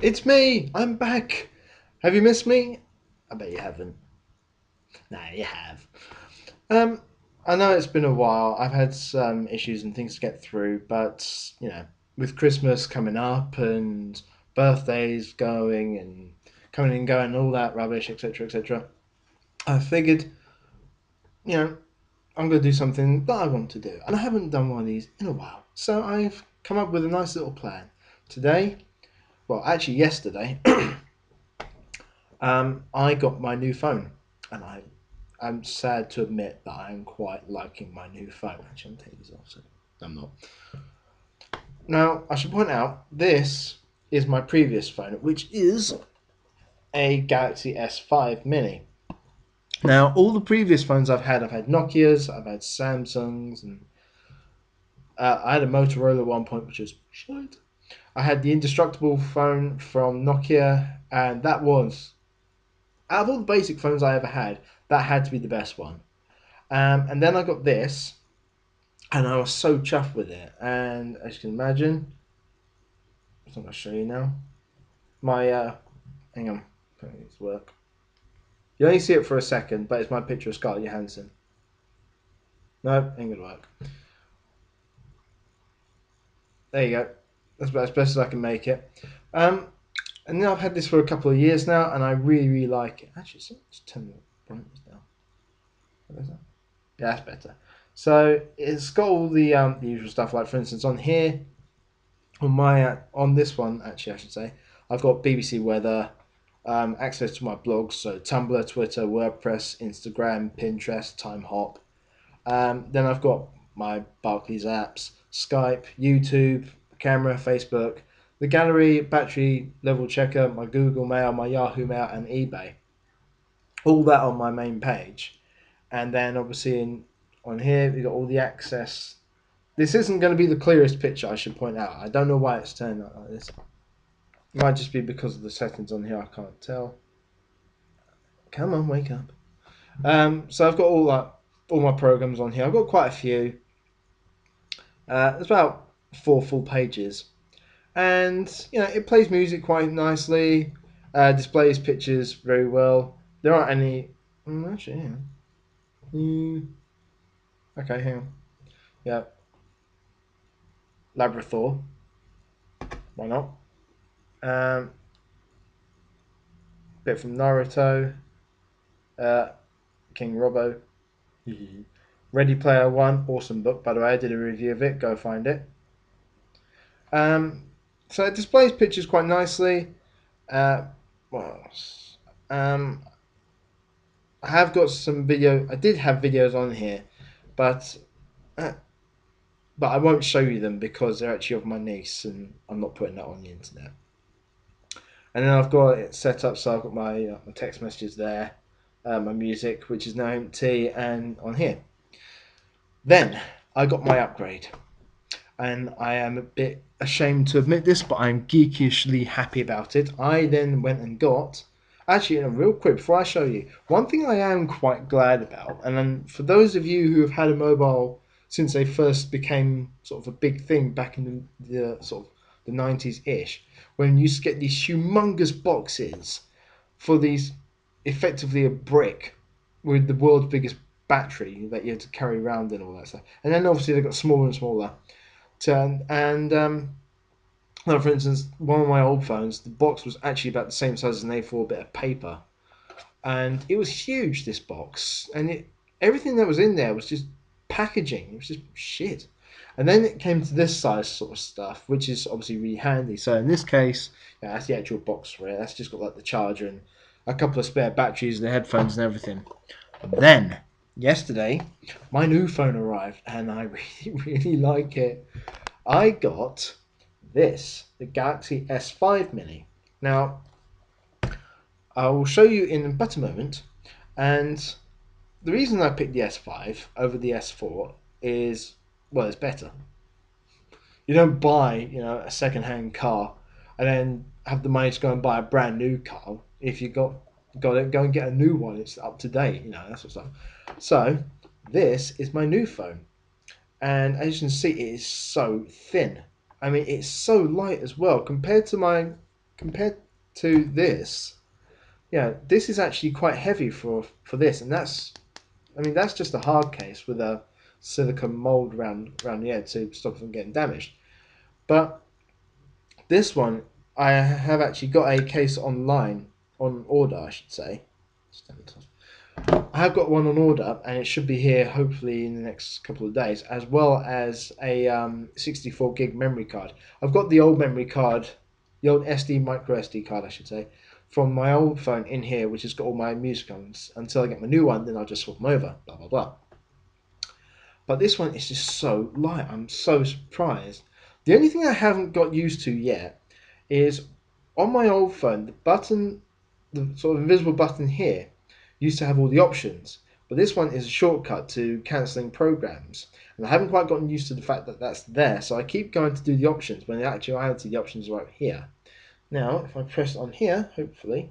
It's me! I'm back! Have you missed me? I bet you haven't. Nah, you have. Um, I know it's been a while. I've had some issues and things to get through, but, with Christmas coming up and birthdays going and coming and going and all that rubbish, etc., etc., I figured, you know, I'm going to do something that I want to do. And I haven't done one of these in a while. So I've come up with a nice little plan. Today, well, actually yesterday, I got my new phone, and I'm sad to admit that I'm quite liking my new phone. Actually, I'm taking this off, so I'm not. Now, I should point out this is my previous phone, which is a Galaxy S5 Mini. Now, all the previous phones I've had Nokia's, I've had Samsungs, and I had a Motorola at one point, which was shite. I had the indestructible phone from Nokia, and that was out of all the basic phones I ever had, that had to be the best one. And then I got this, and I was so chuffed with it. And as you can imagine, I'm going to show you now. My hang on, putting it to work. You only see it for a second, but it's my picture of Scarlett Johansson. No, ain't gonna work. There you go. That's about as best as I can make it. Um, and now I've had this for a couple of years now, and I really, really like it. Actually, let's turn the brightness down. What is that? Yeah, that's better. So it's got all the usual stuff. Like for instance, on here, on this one, actually, I should say, I've got BBC Weather, access to my blogs, so Tumblr, Twitter, WordPress, Instagram, Pinterest, TimeHop. Then I've got my Barclays apps, Skype, YouTube, camera, Facebook, the gallery, battery level checker, my Google Mail, my Yahoo Mail, and eBay. All that on my main page. And then obviously on here, we've got all the access. This isn't going to be the clearest picture, I should point out. I don't know why it's turned out like this. It might just be because of the settings on here, I can't tell. Come on, wake up. So I've got all my programs on here. I've got quite a few. There's about 4 full pages, and it plays music quite nicely. Displays pictures very well. There aren't any. Actually, yeah. Okay, hang on. Yeah, Labrathor. Why not? Um, Bit from Naruto. Uh, King Robbo. Ready Player One, awesome book, by the way. I did a review of it. Go find it. Um, so it displays pictures quite nicely. What else? I have got some video. I did have videos on here, but uh, I won't show you them because they're actually of my niece, and I'm not putting that on the internet. And then I've got it set up so I've got my text messages there, my music, which is now empty, and on here. Then I got my upgrade, and I am a bit ashamed to admit this, but I'm geekishly happy about it. I then went and got. Actually, real quick before I show you, one thing I am quite glad about, and then for those of you who have had a mobile since they first became sort of a big thing back in the sort of the 90s ish, when you used to get these humongous boxes for these effectively a brick with the world's biggest battery that you had to carry around and all that stuff. And then obviously they got smaller and smaller. Like for instance, one of my old phones, the box was actually about the same size as an A4 bit of paper, and it was huge. This box, and everything that was in there was just packaging. It was just shit. And then it came to this size sort of stuff, which is obviously really handy. So in this case, yeah, that's the actual box for it. That's just got like the charger and a couple of spare batteries, the headphones, and everything. Then yesterday, my new phone arrived, and I really, really like it. I got this, the Galaxy S5 Mini. Now, I will show you in but a moment, and the reason I picked the S5 over the S4 is, well, it's better. You don't buy, a second-hand car and then have the money to go and buy a brand new car. If you got it, go and get a new one. It's up to date, that sort of stuff. So, this is my new phone, and as you can see, it is so thin. I mean, it's so light as well compared to my compared to this, yeah, this is actually quite heavy for this, and that's just a hard case with a silicone mold around the edge to stop it from getting damaged. But this one, I have actually got a case online on order, I should say. I have got one on order, and it should be here hopefully in the next couple of days, as well as a 64 gig memory card. I've got the old memory card, the old SD micro SD card, I should say, from my old phone in here, which has got all my music on. Until I get my new one, then I'll just swap them over. Blah blah blah. But this one is just so light. I'm so surprised. The only thing I haven't got used to yet is on my old phone, the button, the sort of invisible button here, used to have all the options. But this one is a shortcut to cancelling programs. And I haven't quite gotten used to the fact that that's there. So I keep going to do the options when in actuality the options are right here. Now, if I press on here, hopefully.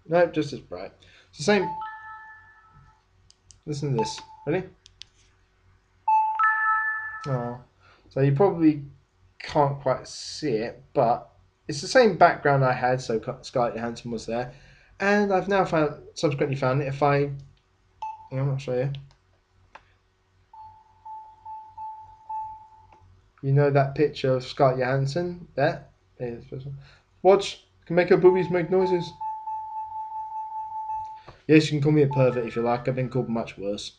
No, just as bright. It's the same. Listen to this. Ready? Oh. So you probably can't quite see it, but it's the same background I had, so Scarlett Johansson was there. And I've now subsequently found it. If I, I'll show you. You know that picture of Scarlett Johansson there? Watch, can make her boobies make noises. Yes, you can call me a pervert if you like. I've been called much worse.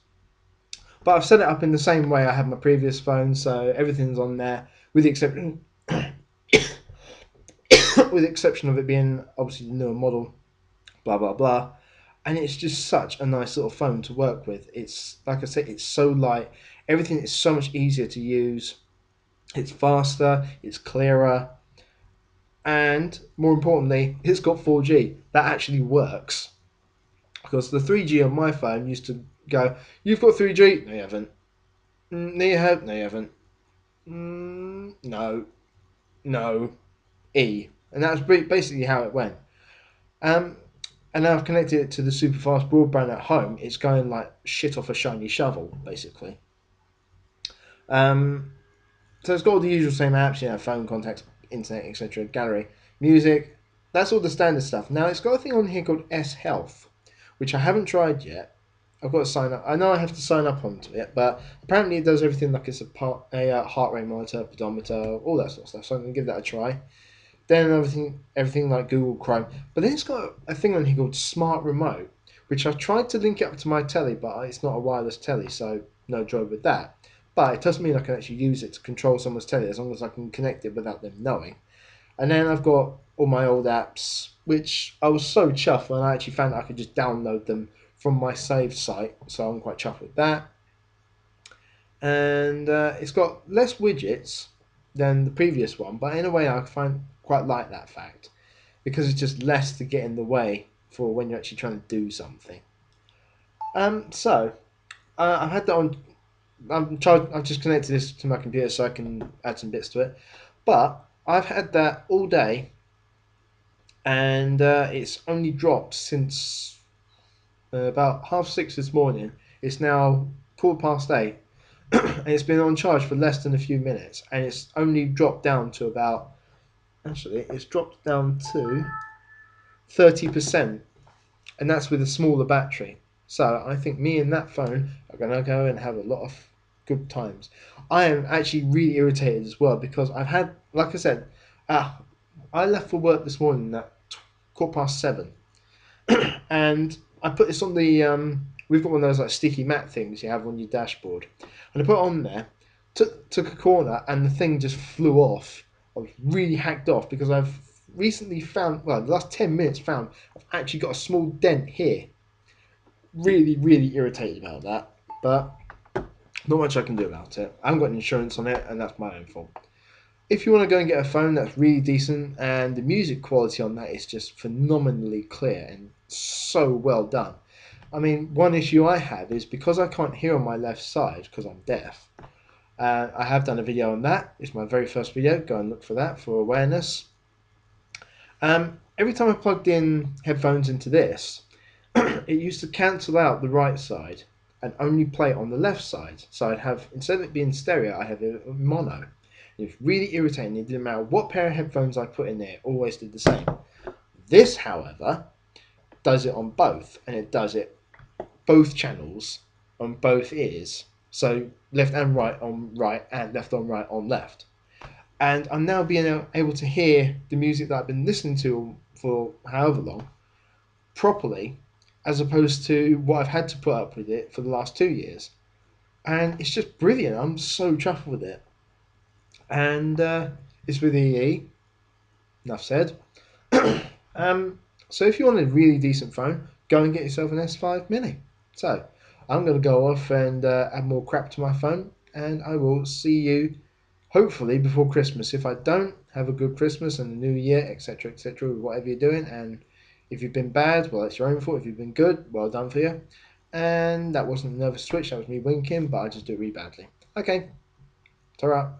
But I've set it up in the same way I had my previous phone, so everything's on there, with the exception, with the exception of it being obviously the newer model. Blah blah blah. And it's just such a nice little phone to work with. It's, like I said, it's so light. Everything is so much easier to use. It's faster, it's clearer, and more importantly, it's got 4G. That actually works. Because the 3G on my phone used to go, you've got 3G? No, you haven't. No, you have? No, you haven't. No. No. E. And that was basically how it went. And now I've connected it to the super fast broadband at home. It's going like shit off a shiny shovel, basically. So it's got all the usual same apps, phone, contacts, internet, etc., gallery, music. That's all the standard stuff. Now it's got a thing on here called S Health, which I haven't tried yet. I've got to sign up. I know I have to sign up onto it, but apparently it does everything like it's a heart rate monitor, pedometer, all that sort of stuff. So I'm going to give that a try. Then everything like Google Chrome. But then it's got a thing on here called Smart Remote, which I've tried to link it up to my telly, but it's not a wireless telly, so no joy with that. But it does mean I can actually use it to control someone's telly as long as I can connect it without them knowing. And then I've got all my old apps, which I was so chuffed when I actually found out I could just download them from my saved site. So I'm quite chuffed with that. And it's got less widgets than the previous one, but in a way I quite like that fact, because it's just less to get in the way for when you're actually trying to do something. So I've had that on. I've just connected this to my computer so I can add some bits to it. But I've had that all day, and it's only dropped since about 6:30 this morning. It's now 8:15, and it's been on charge for less than a few minutes, and it's only dropped down to about. Actually, it's dropped down to 30%, and that's with a smaller battery. So I think me and that phone are going to go and have a lot of good times. I am actually really irritated as well because I've had, like I said, I left for work this morning at 7:15, and I put this on the. We've got one of those like sticky mat things you have on your dashboard, and I put it on there, took a corner, and the thing just flew off. I was really hacked off because I've recently found, the last 10 minutes found, I've actually got a small dent here. Really, really irritated about that, but not much I can do about it. I haven't got insurance on it, and that's my own fault. If you want to go and get a phone that's really decent, and the music quality on that is just phenomenally clear and so well done. I mean, one issue I have is because I can't hear on my left side because I'm deaf. I have done a video on that. It's my very first video. Go and look for that for awareness. Every time I plugged in headphones into this, it used to cancel out the right side and only play on the left side. So I'd have, instead of it being stereo, I have it mono. It was really irritating. It didn't matter what pair of headphones I put in there, it always did the same. This, however, does it on both, and it does it both channels on both ears. So left and right on right, and left on right on left. And I'm now being able to hear the music that I've been listening to for however long properly, as opposed to what I've had to put up with it for the last 2 years. And it's just brilliant. I'm so chuffed with it. And it's with EE. Enough said. So if you want a really decent phone, go and get yourself an S5 Mini. So I'm going to go off and add more crap to my phone, and I will see you hopefully before Christmas. If I don't, have a good Christmas and a new year, etc., with whatever you're doing. And if you've been bad, well, it's your own fault. If you've been good, well done for you. And that wasn't a nervous switch, that was me winking, but I just do it really badly. Okay, ta-ra.